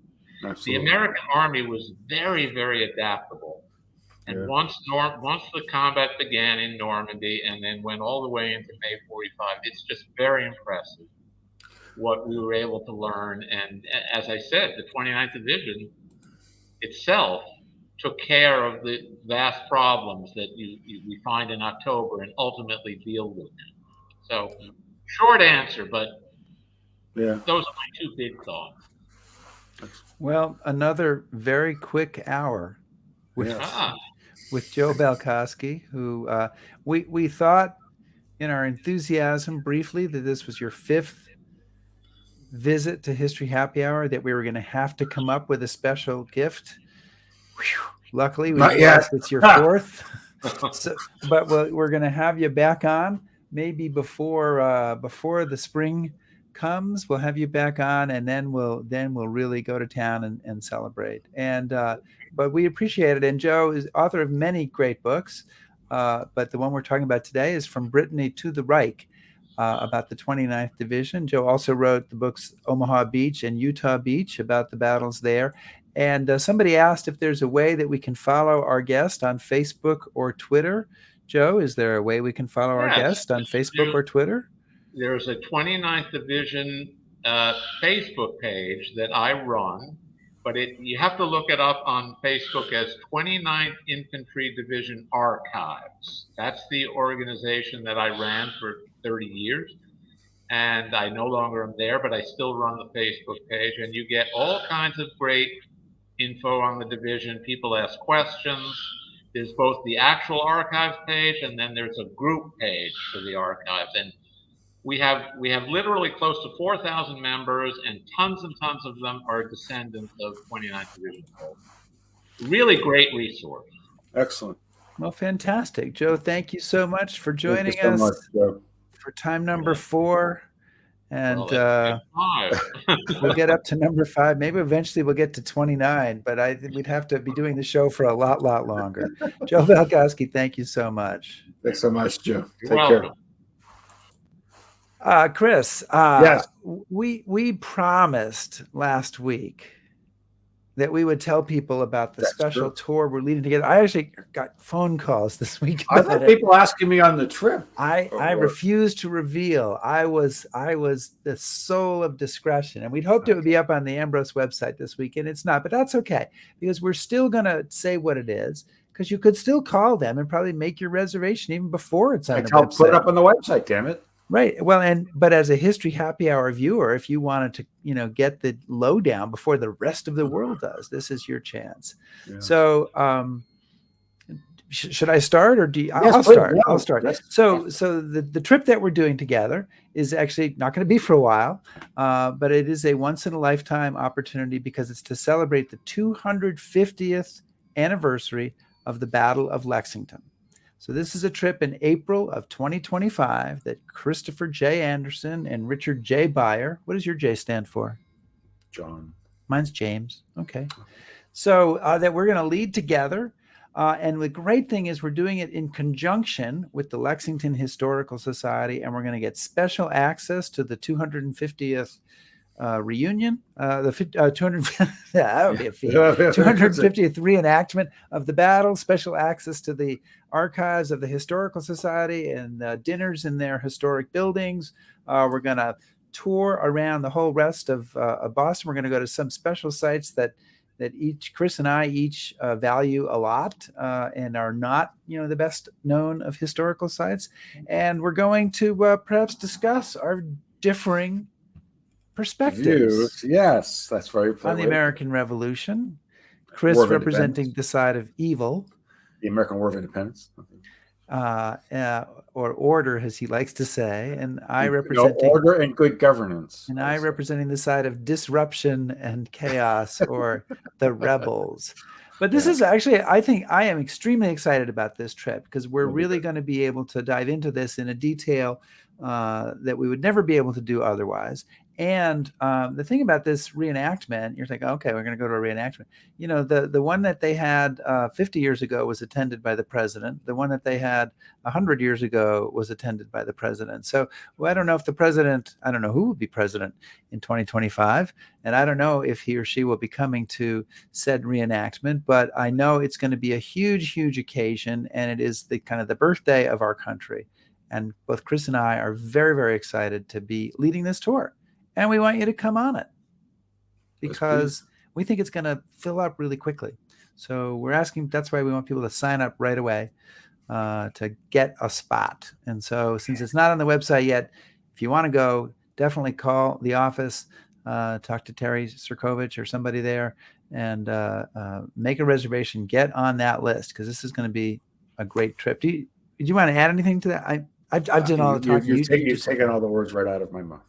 Absolutely.
The American Army was very, very adaptable. And once the combat began in Normandy and then went all the way into May 45, it's just very impressive what we were able to learn. And as I said, the 29th Division itself took care of the vast problems that we find in October and ultimately deal with them. So, short answer, but those are my two big thoughts.
Well, another very quick hour with Joe Balkoski, who we thought in our enthusiasm briefly that this was your 5th visit to History Happy Hour, that we were going to have to come up with a special gift. Whew. Luckily, we realized it's your 4th. But we're going to have you back on maybe before the spring comes. We'll have you back on, and then we'll really go to town and celebrate. And but we appreciate it. And Joe is author of many great books, but the one we're talking about today is From Brittany to the Reich, about the 29th Division. Joe also wrote the books Omaha Beach and Utah Beach, about the battles there. And somebody asked if there's a way that we can follow our guest on Facebook or Twitter. Joe, is there a way we can follow our guest on Facebook or Twitter?
There's a 29th Division Facebook page that I run, but you have to look it up on Facebook as 29th Infantry Division Archives. That's the organization that I ran for 30 years. And I no longer am there, but I still run the Facebook page. And you get all kinds of great info on the division. People ask questions. There's both the actual archives page, and then there's a group page for the archives. And we have literally close to 4,000 members, and tons of them are descendants of 29th Division. Really great resource.
Excellent.
Well, fantastic. Joe, thank you so much for joining us for time number 4. And we'll get up to number 5. Maybe eventually we'll get to 29, but we'd have to be doing the show for a lot longer. Joe Balkoski, thank you so much.
Thanks so much, Joe.
You're welcome.
Chris,
yes.
we promised last week that we would tell people about the
That's
special
true.
tour we're leading together. I actually got phone calls this week
I've
about
had
it.
people asking me on the trip.
I refuse to reveal. I was the soul of discretion, and we'd hoped it would be up on the Ambrose website this week, and it's not. But that's okay, because we're still gonna say what it is, because you could still call them and probably make your reservation even before it's on the website.
Put it up on the website. Damn it.
Right. Well, but as a History Happy Hour viewer, if you wanted to, get the lowdown before the rest of the world does, this is your chance. Yeah. So, should I start, or do you?
Yes,
I'll start.
No.
I'll start.
Yes.
So the trip that we're doing together is actually not going to be for a while, but it is a once in a lifetime opportunity, because it's to celebrate the 250th anniversary of the Battle of Lexington. So this is a trip in April of 2025 that Christopher J. Anderson and Richard J. Beyer. What does your J stand for?
John.
Mine's James. Okay. So that we're going to lead together. And the great thing is we're doing it in conjunction with the Lexington Historical Society, and we're going to get special access to the 250th reunion, the 200 that would be a feat. 250th reenactment of the battle, special access to the archives of the Historical Society, and dinners in their historic buildings. We're going to tour around the whole rest of Boston. We're going to go to some special sites that Chris and I each value a lot, and are not, the best known of historical sites. And we're going to perhaps discuss our differing perspectives.
Views. Yes, that's very
on the American Revolution. Chris representing the side of evil,
the American War of Independence,
or order, as he likes to say, and I representing
order and good governance,
and I representing the side of disruption and chaos, or the rebels. But this is actually, I think I am extremely excited about this trip, because we're really going to be able to dive into this in a detail that we would never be able to do otherwise. And the thing about this reenactment, you're thinking, okay, we're going to go to a reenactment. The one that they had 50 years ago was attended by the president. The one that they had 100 years ago was attended by the president. So I don't know if I don't know who will be president in 2025. And I don't know if he or she will be coming to said reenactment, but I know it's going to be a huge, huge occasion. And it is the kind of the birthday of our country. And both Chris and I are very, very excited to be leading this tour. And we want you to come on it, because we think it's going to fill up really quickly. So we're asking, that's why we want people to sign up right away to get a spot. And so since it's not on the website yet, if you want to go, definitely call the office, talk to Terry Sirkovich or somebody there, and make a reservation, get on that list, because this is going to be a great trip. Did you want to add anything to that? I've done all the talking.
You've taken all the words right out of my mouth.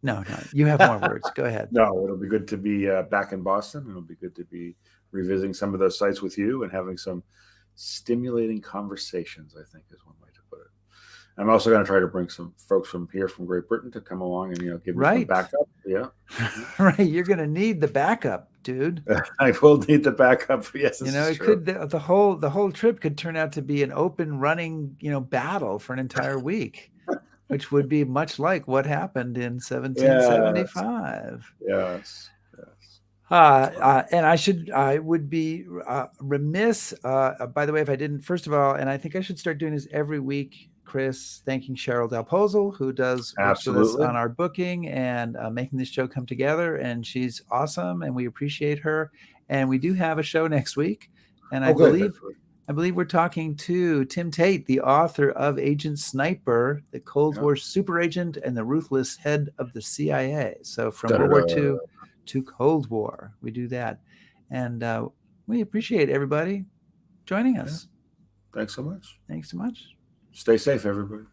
No, you have more words. Go ahead.
No, it'll be good to be back in Boston. It'll be good to be revisiting some of those sites with you and having some stimulating conversations, I think is one way to put it. I'm also going to try to bring some folks from Great Britain to come along and give me some backup. Yeah.
Right. You're going to need the backup, dude.
I will need the backup. Yes.
It could, the whole trip could turn out to be an open running, battle for an entire week. Which would be much like what happened in 1775.
Yes.
And I would be remiss, by the way, if I didn't, first of all, and I think I should start doing this every week, Chris, thanking Cheryl Del Pozo, who works with us on our booking and making this show come together. And she's awesome, and we appreciate her. And we do have a show next week. And I believe we're talking to Tim Tate, the author of Agent Sniper, the Cold War super agent and the ruthless head of the CIA. So from World War II to Cold War, we do that. And we appreciate everybody joining us.
Thanks so much.
Thanks so much.
Stay safe, everybody.